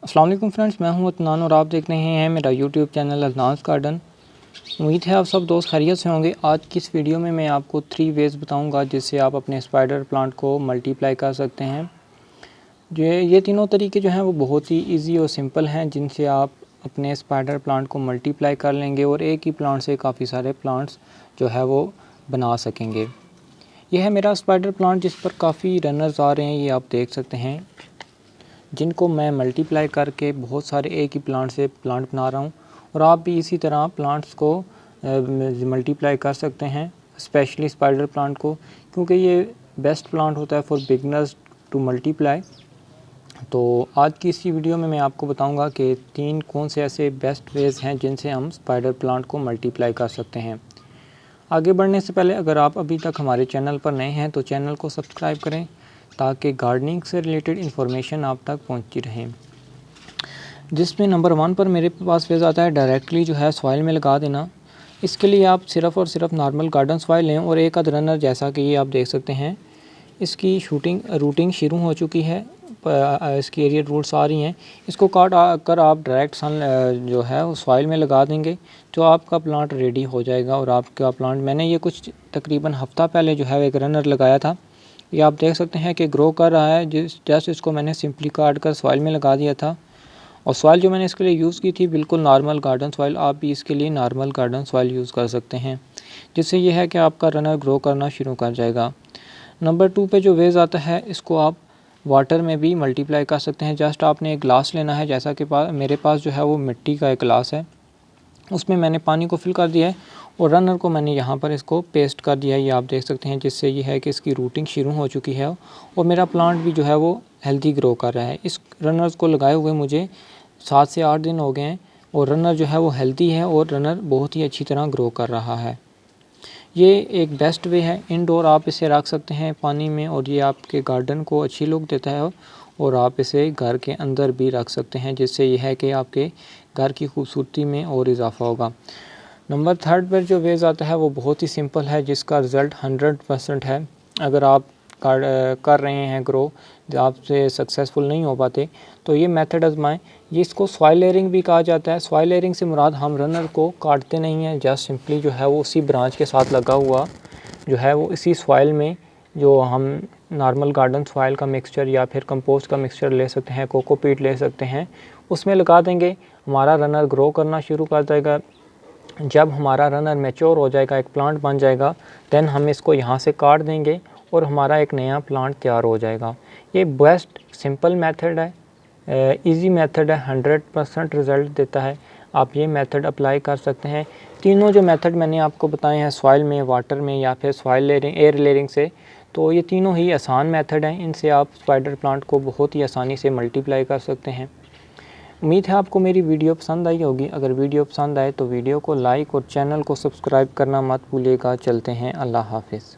अस्सलाम वालेकुम फ्रेंड्स, मैं हूं अदनान और आप देख रहे हैं मेरा यूट्यूब चैनल अदनान्स गार्डन। उम्मीद है आप सब दोस्त खैरियत से होंगे। आज की इस वीडियो में मैं आपको 3 वेज़ बताऊंगा जिससे आप अपने स्पाइडर प्लांट को मल्टीप्लाई कर सकते हैं। ये तीनों तरीके जो हैं वो बहुत ही इजी और सिंपल हैं, जिनसे आप अपने स्पाइडर प्लांट को मल्टीप्लाई कर लेंगे और एक ही प्लांट से काफ़ी सारे प्लांट्स जो है वो बना सकेंगे। यह है मेरा स्पाइडर प्लांट जिस पर काफ़ी रनर्स आ रहे हैं, ये आप देख सकते हैं, जिनको मैं मल्टीप्लाई करके बहुत सारे एक ही प्लांट से प्लांट बना रहा हूँ। और आप भी इसी तरह प्लांट्स को मल्टीप्लाई कर सकते हैं, स्पेशली स्पाइडर प्लांट को, क्योंकि ये बेस्ट प्लांट होता है फॉर बिगनर्स टू मल्टीप्लाई। तो आज की इसी वीडियो में मैं आपको बताऊंगा कि 3 कौन से ऐसे बेस्ट वेज़ हैं जिनसे हम स्पाइडर प्लांट को मल्टीप्लाई कर सकते हैं। आगे बढ़ने से पहले अगर आप अभी तक हमारे चैनल पर नए हैं तो चैनल को सब्सक्राइब करें ताकि गार्डनिंग से रिलेटेड इन्फॉर्मेशन आप तक पहुंचती रहे। जिसमें नंबर 1 पर मेरे पास वेज आता है डायरेक्टली जो है सॉइल में लगा देना। इसके लिए आप सिर्फ़ और सिर्फ नॉर्मल गार्डन सॉइल लें और एक आध रनर, जैसा कि ये आप देख सकते हैं, इसकी रूटिंग शुरू हो चुकी है, इसकी एरियल रूट्स आ रही हैं। इसको काट कर आप डायरेक्ट सन जो है वो सॉइल में लगा देंगे तो आपका प्लांट रेडी हो जाएगा। और आपका प्लांट, मैंने ये कुछ तकरीबन हफ़्ता पहले जो है एक रनर लगाया था, ये आप देख सकते हैं कि ग्रो कर रहा है। जस्ट इसको मैंने सिंपली काट कर सॉइल में लगा दिया था। और सॉइल जो मैंने इसके लिए यूज़ की थी बिल्कुल नॉर्मल गार्डन सॉइल, आप भी इसके लिए नॉर्मल गार्डन सॉइल यूज़ कर सकते हैं, जिससे यह है कि आपका रनर ग्रो करना शुरू कर जाएगा। नंबर 2 पे जो वेज आता है, इसको आप वाटर में भी मल्टीप्लाई कर सकते हैं। जस्ट आपने एक ग्लास लेना है, जैसा कि मेरे पास जो है वो मिट्टी का एक ग्लास है, उसमें मैंने पानी को फिल कर दिया है और रनर को मैंने यहाँ पर इसको पेस्ट कर दिया है, ये आप देख सकते हैं, जिससे ये है कि इसकी रूटिंग शुरू हो चुकी है और मेरा प्लांट भी जो है वो हेल्दी ग्रो कर रहा है। इस रनर्स को लगाए हुए मुझे 7 से 8 दिन हो गए हैं और रनर जो है वो हेल्दी है और रनर बहुत ही अच्छी तरह ग्रो कर रहा है। ये एक बेस्ट वे है, इंडोर आप इसे रख सकते हैं पानी में और ये आपके गार्डन को अच्छी लुक देता है। और आप इसे घर के अंदर भी रख सकते हैं, जिससे यह है कि आपके घर की खूबसूरती में और इजाफा होगा। नंबर 3 पर जो वेज आता है वो बहुत ही सिंपल है, जिसका रिज़ल्ट 100% है। अगर आप कर रहे हैं ग्रो, आपसे सक्सेसफुल नहीं हो पाते, तो ये मेथड आजमाएं। ये इसको सॉइल लेयरिंग भी कहा जाता है। सॉइल लेयरिंग से मुराद, हम रनर को काटते नहीं हैं, जस्ट सिंपली जो है वो उसी ब्रांच के साथ लगा हुआ जो है वो इसी सॉइल में, जो हम नॉर्मल गार्डन सॉइल का मिक्सचर या फिर कंपोस्ट का मिक्सचर ले सकते हैं, कोकोपीट ले सकते हैं, उसमें लगा देंगे। हमारा रनर ग्रो करना शुरू कर देगा। जब हमारा रनर मैच्योर हो जाएगा, एक प्लांट बन जाएगा, देन हम इसको यहाँ से काट देंगे और हमारा एक नया प्लांट तैयार हो जाएगा। ये बेस्ट सिंपल मेथड है, इजी मेथड है, 100% रिज़ल्ट देता है। आप ये मेथड अप्लाई कर सकते हैं। तीनों जो मेथड मैंने आपको बताए हैं, सॉइल में, वाटर में या फिर सॉइल लेयरिंग, एयर लेयरिंग से, तो ये तीनों ही आसान मेथड हैं। इनसे आप स्पाइडर प्लांट को बहुत ही आसानी से मल्टीप्लाई कर सकते हैं। उम्मीद है आपको मेरी वीडियो पसंद आई होगी। अगर वीडियो पसंद आए तो वीडियो को लाइक और चैनल को सब्सक्राइब करना मत भूलिएगा। चलते हैं, अल्लाह हाफिज़।